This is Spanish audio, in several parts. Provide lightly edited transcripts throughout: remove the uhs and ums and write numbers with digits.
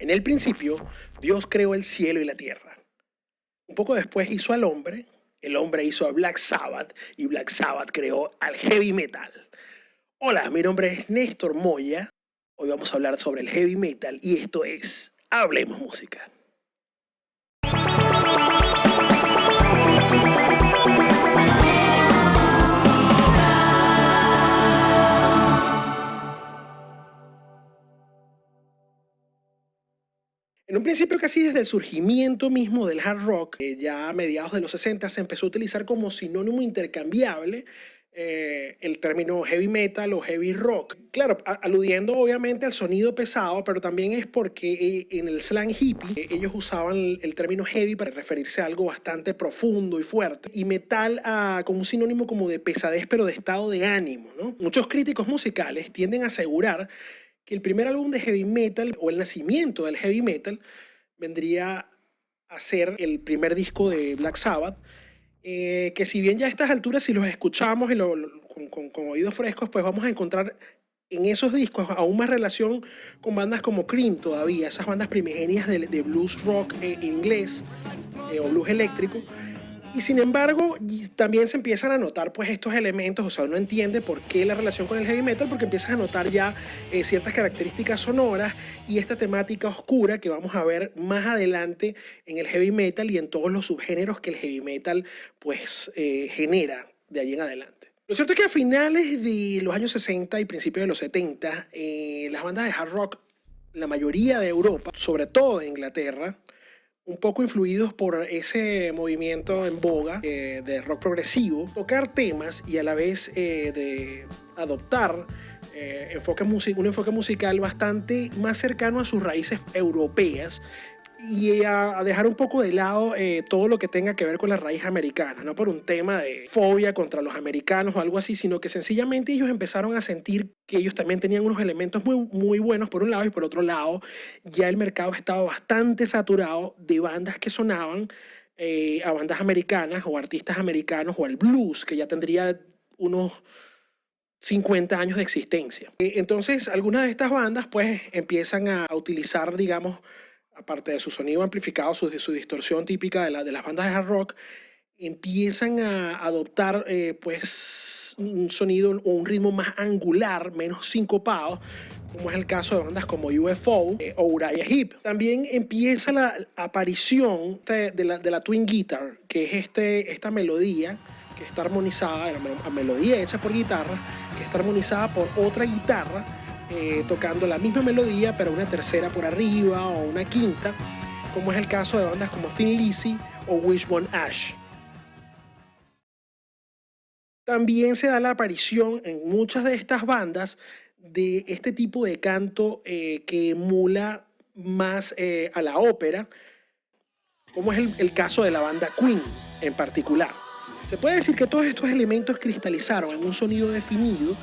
En el principio, Dios creó el cielo y la tierra. Un poco después hizo al hombre, el hombre hizo a Black Sabbath y Black Sabbath creó al heavy metal. Hola, mi nombre es Néstor Moya. Hoy vamos a hablar sobre el heavy metal y esto es Hablemos Música. En un principio, casi desde el surgimiento mismo del hard rock, ya a mediados de los 60 se empezó a utilizar como sinónimo intercambiable el término heavy metal o heavy rock. Claro, aludiendo obviamente al sonido pesado, pero también es porque en el slang hippie ellos usaban el término heavy para referirse a algo bastante profundo y fuerte, y metal como un sinónimo como de pesadez, pero de estado de ánimo, ¿no? Muchos críticos musicales tienden a asegurar que el primer álbum de heavy metal o el nacimiento del heavy metal vendría a ser el primer disco de Black Sabbath, que si bien ya a estas alturas si los escuchamos con oídos frescos, pues vamos a encontrar en esos discos aún más relación con bandas como Cream todavía, esas bandas primigenias de blues rock inglés o blues eléctrico. Y sin embargo, también se empiezan a notar pues estos elementos, o sea, uno entiende por qué la relación con el heavy metal, porque empiezas a notar ya ciertas características sonoras y esta temática oscura que vamos a ver más adelante en el heavy metal y en todos los subgéneros que el heavy metal pues genera de allí en adelante. Lo cierto es que a finales de los años 60 y principios de los 70, las bandas de hard rock, la mayoría de Europa, sobre todo de Inglaterra, un poco influidos por ese movimiento en boga de rock progresivo, tocar temas y a la vez de adoptar un enfoque musical bastante más cercano a sus raíces europeas y a dejar un poco de lado todo lo que tenga que ver con la raíz americana, no por un tema de fobia contra los americanos o algo así, sino que sencillamente ellos empezaron a sentir que ellos también tenían unos elementos muy, muy buenos por un lado, y por otro lado ya el mercado estaba bastante saturado de bandas que sonaban a bandas americanas o artistas americanos o al blues, que ya tendría unos 50 años de existencia. Entonces, algunas de estas bandas pues empiezan a utilizar, digamos, aparte de su sonido amplificado, su distorsión típica de las bandas de hard rock, empiezan a adoptar pues un sonido o un ritmo más angular, menos sincopado, como es el caso de bandas como UFO o Uriah Heep. También empieza la aparición de la twin guitar, que es esta melodía que está armonizada, la melodía hecha por guitarra, que está armonizada por otra guitarra, tocando la misma melodía, pero una tercera por arriba o una quinta, como es el caso de bandas como Thin Lizzy o Wishbone Ash. También se da la aparición en muchas de estas bandas de este tipo de canto que emula más a la ópera, como es el caso de la banda Queen en particular. Se puede decir que todos estos elementos cristalizaron en un sonido definido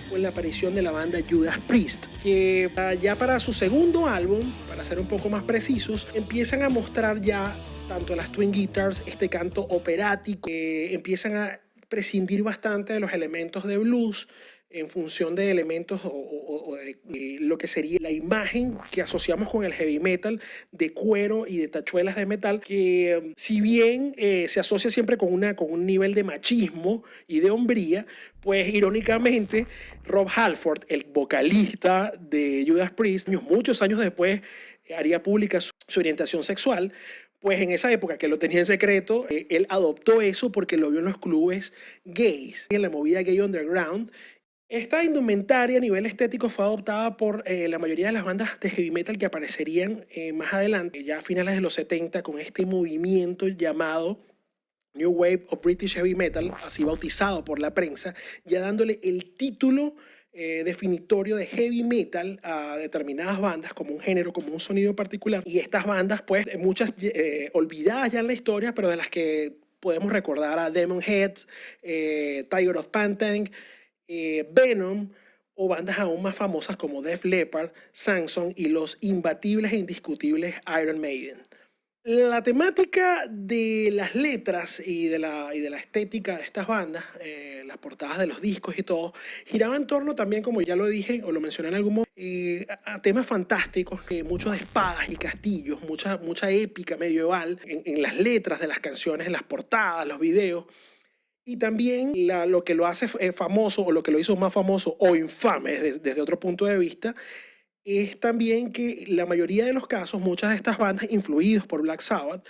con la aparición de la banda Judas Priest, que ya para su segundo álbum, para ser un poco más precisos, empiezan a mostrar ya tanto las twin guitars, este canto operático, empiezan a prescindir bastante de los elementos de blues en función de elementos o de lo que sería la imagen que asociamos con el heavy metal de cuero y de tachuelas de metal, que si bien se asocia siempre con un nivel de machismo y de hombría, pues irónicamente Rob Halford, el vocalista de Judas Priest, muchos años después haría pública su orientación sexual. Pues en esa época que lo tenía en secreto, él adoptó eso porque lo vio en los clubes gays, en la movida gay underground. Esta indumentaria a nivel estético fue adoptada por la mayoría de las bandas de heavy metal que aparecerían más adelante, ya a finales de los 70, con este movimiento llamado New Wave of British Heavy Metal, así bautizado por la prensa, ya dándole el título definitorio de heavy metal a determinadas bandas como un género, como un sonido particular. Y estas bandas, pues, muchas olvidadas ya en la historia, pero de las que podemos recordar a Demon Heads, Tiger of Pantang, Venom, o bandas aún más famosas como Def Leppard, Samson y los imbatibles e indiscutibles Iron Maiden. La temática de las letras y de la estética de estas bandas, las portadas de los discos y todo, giraba en torno también, como ya lo dije o lo mencioné en algún momento, a temas fantásticos, mucho de espadas y castillos, mucha épica medieval en las letras de las canciones, en las portadas, los videos. Y también lo que lo hace famoso o lo que lo hizo más famoso o infame desde otro punto de vista es también que la mayoría de los casos, muchas de estas bandas influidos por Black Sabbath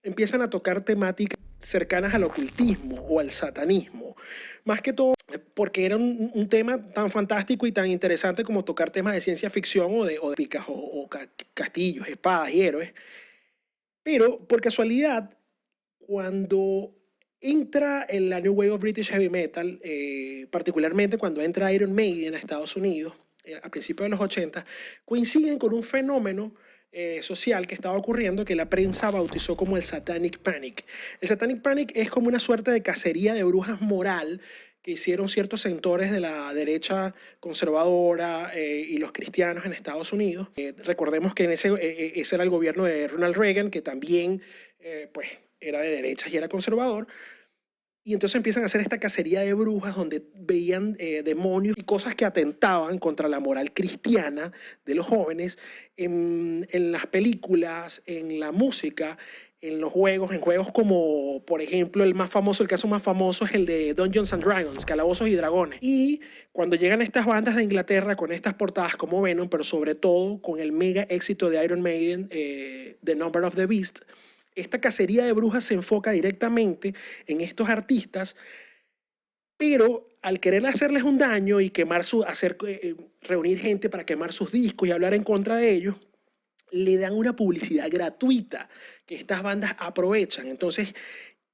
empiezan a tocar temáticas cercanas al ocultismo o al satanismo. Más que todo porque era un tema tan fantástico y tan interesante como tocar temas de ciencia ficción o de picas o castillos, espadas y héroes. Pero por casualidad, cuando entra en la New Wave of British Heavy Metal, particularmente cuando entra Iron Maiden a Estados Unidos, a principios de los 80, coinciden con un fenómeno social que estaba ocurriendo que la prensa bautizó como el Satanic Panic. El Satanic Panic es como una suerte de cacería de brujas moral que hicieron ciertos sectores de la derecha conservadora y los cristianos en Estados Unidos. Recordemos que ese era el gobierno de Ronald Reagan, que también pues, era de derechas y era conservador. Y entonces empiezan a hacer esta cacería de brujas donde veían demonios y cosas que atentaban contra la moral cristiana de los jóvenes en las películas, en la música, en los juegos, en juegos como, por ejemplo, el caso más famoso es el de Dungeons and Dragons, Calabozos y Dragones. Y cuando llegan estas bandas de Inglaterra con estas portadas como Venom, pero sobre todo con el mega éxito de Iron Maiden, The Number of the Beast, esta cacería de brujas se enfoca directamente en estos artistas, pero al querer hacerles un daño y reunir gente para quemar sus discos y hablar en contra de ellos, le dan una publicidad gratuita que estas bandas aprovechan. Entonces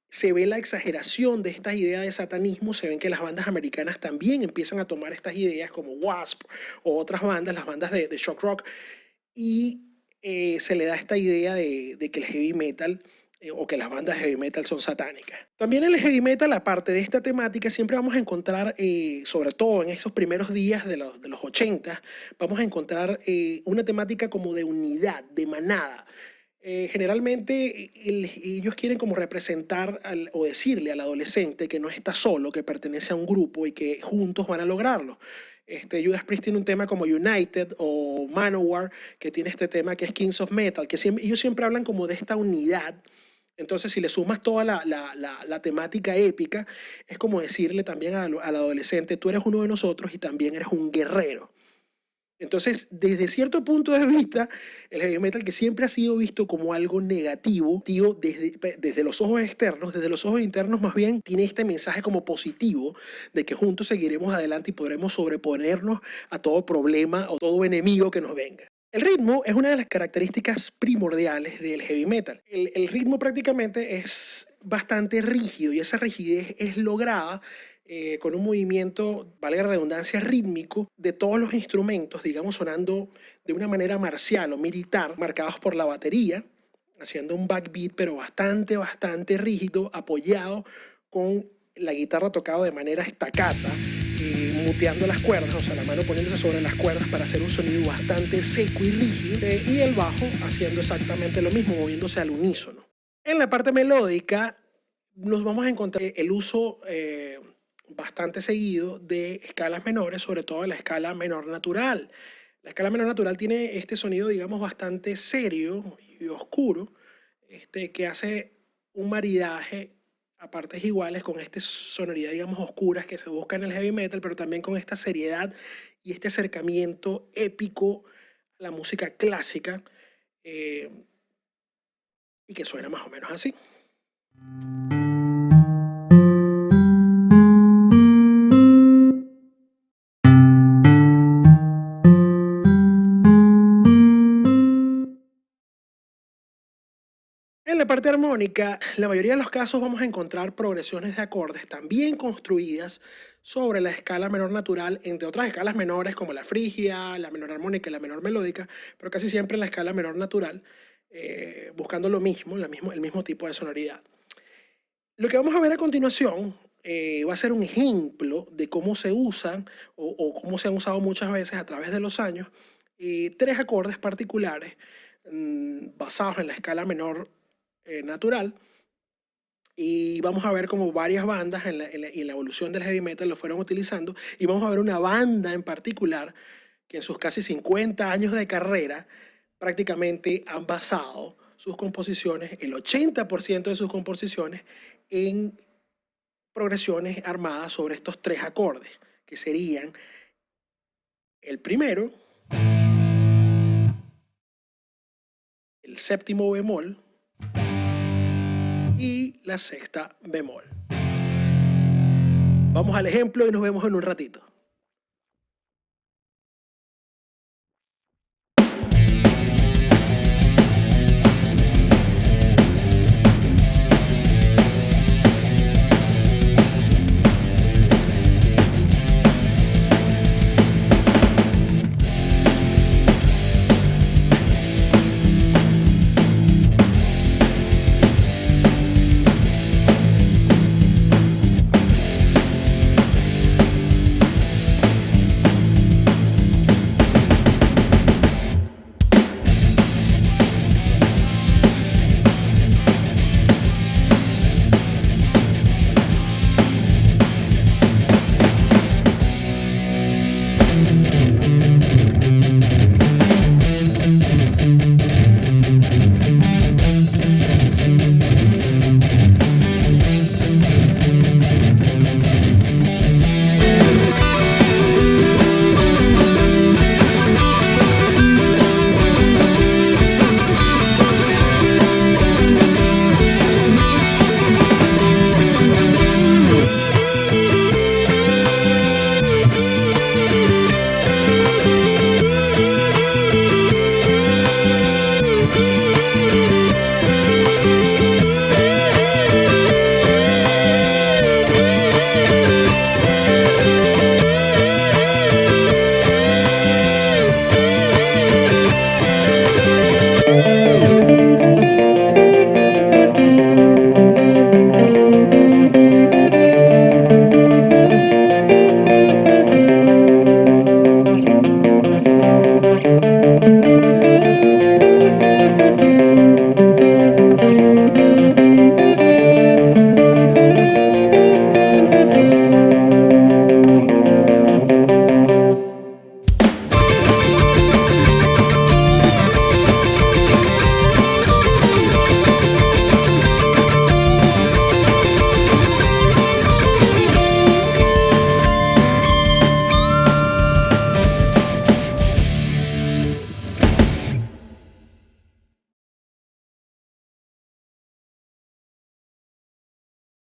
se ve la exageración de estas ideas de satanismo, se ven que las bandas americanas también empiezan a tomar estas ideas como Wasp o otras bandas, las bandas de shock rock, y se le da esta idea de que el heavy metal o que las bandas de heavy metal son satánicas. También en el heavy metal, aparte de esta temática, siempre vamos a encontrar, sobre todo en esos primeros días de los 80, vamos a encontrar una temática como de unidad, de manada. Generalmente ellos quieren como representar o decirle al adolescente que no está solo, que pertenece a un grupo y que juntos van a lograrlo. Judas Priest tiene un tema como United o Manowar, que tiene este tema que es Kings of Metal, que ellos siempre hablan como de esta unidad. Entonces, si le sumas toda la temática épica, es como decirle también al adolescente, tú eres uno de nosotros y también eres un guerrero. Entonces, desde cierto punto de vista, el heavy metal, que siempre ha sido visto como algo negativo, tío, desde los ojos externos, desde los ojos internos más bien, tiene este mensaje como positivo de que juntos seguiremos adelante y podremos sobreponernos a todo problema o todo enemigo que nos venga. El ritmo es una de las características primordiales del heavy metal. El ritmo prácticamente es bastante rígido y esa rigidez es lograda con un movimiento, valga la redundancia, rítmico de todos los instrumentos, digamos, sonando de una manera marcial o militar, marcados por la batería, haciendo un backbeat, pero bastante rígido, apoyado con la guitarra tocada de manera staccato, muteando las cuerdas, o sea, la mano poniéndose sobre las cuerdas para hacer un sonido bastante seco y rígido, y el bajo haciendo exactamente lo mismo, moviéndose al unísono. En la parte melódica nos vamos a encontrar el uso bastante seguido de escalas menores, sobre todo la escala menor natural. La escala menor natural tiene este sonido, digamos, bastante serio y oscuro, que hace un maridaje a partes iguales con esta sonoridad, digamos, oscuras que se busca en el heavy metal, pero también con esta seriedad y este acercamiento épico a la música clásica y que suena más o menos así. En la parte armónica, la mayoría de los casos vamos a encontrar progresiones de acordes también construidas sobre la escala menor natural, entre otras escalas menores como la frigia, la menor armónica y la menor melódica, pero casi siempre en la escala menor natural, buscando lo mismo, el mismo tipo de sonoridad. Lo que vamos a ver a continuación va a ser un ejemplo de cómo se usan o cómo se han usado muchas veces a través de los años tres acordes particulares basados en la escala menor natural. Y vamos a ver cómo varias bandas en la evolución del heavy metal lo fueron utilizando. Y vamos a ver una banda en particular que en sus casi 50 años de carrera prácticamente han basado sus composiciones, el 80% de sus composiciones, en progresiones armadas sobre estos 3 acordes, que serían el primero, el séptimo bemol y la sexta bemol. Vamos al ejemplo y nos vemos en un ratito.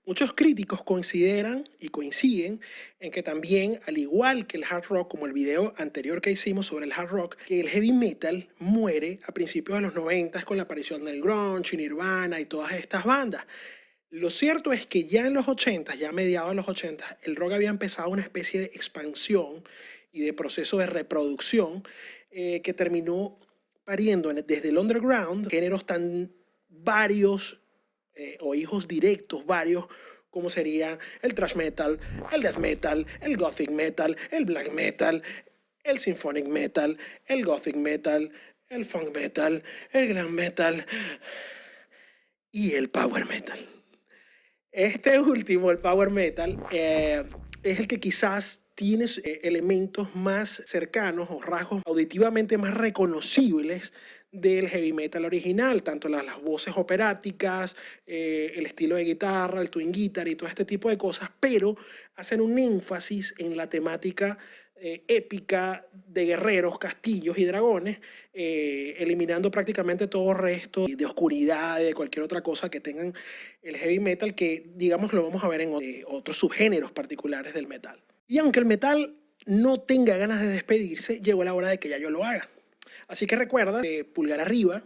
Muchos críticos consideran y coinciden en que también, al igual que el hard rock, como el video anterior que hicimos sobre el hard rock, que el heavy metal muere a principios de los 90 con la aparición del grunge, Nirvana y todas estas bandas. Lo cierto es que ya en los 80, ya a mediados de los 80, el rock había empezado una especie de expansión y de proceso de reproducción que terminó pariendo desde el underground géneros tan varios o hijos directos varios, como serían el thrash metal, el death metal, el gothic metal, el black metal, el symphonic metal, el gothic metal, el funk metal, el glam metal y el power metal. Este último, el power metal, es el que quizás tiene elementos más cercanos o rasgos auditivamente más reconocibles del heavy metal original, tanto las voces operáticas, el estilo de guitarra, el twin guitar y todo este tipo de cosas, pero hacen un énfasis en la temática épica de guerreros, castillos y dragones, eliminando prácticamente todo resto de oscuridad y de cualquier otra cosa que tengan el heavy metal, que digamos lo vamos a ver en otros subgéneros particulares del metal. Y aunque el metal no tenga ganas de despedirse, llegó la hora de que ya yo lo haga. Así que recuerda, pulgar arriba,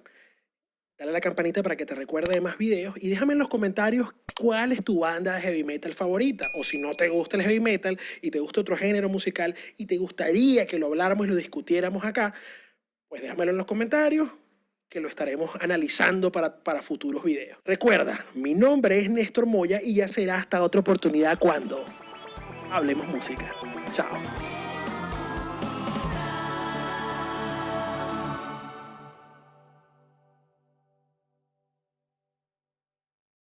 dale a la campanita para que te recuerde de más videos y déjame en los comentarios cuál es tu banda de heavy metal favorita. O si no te gusta el heavy metal y te gusta otro género musical y te gustaría que lo habláramos y lo discutiéramos acá, pues déjamelo en los comentarios que lo estaremos analizando para futuros videos. Recuerda, mi nombre es Néstor Moya y ya será hasta otra oportunidad cuando hablemos música. Chao.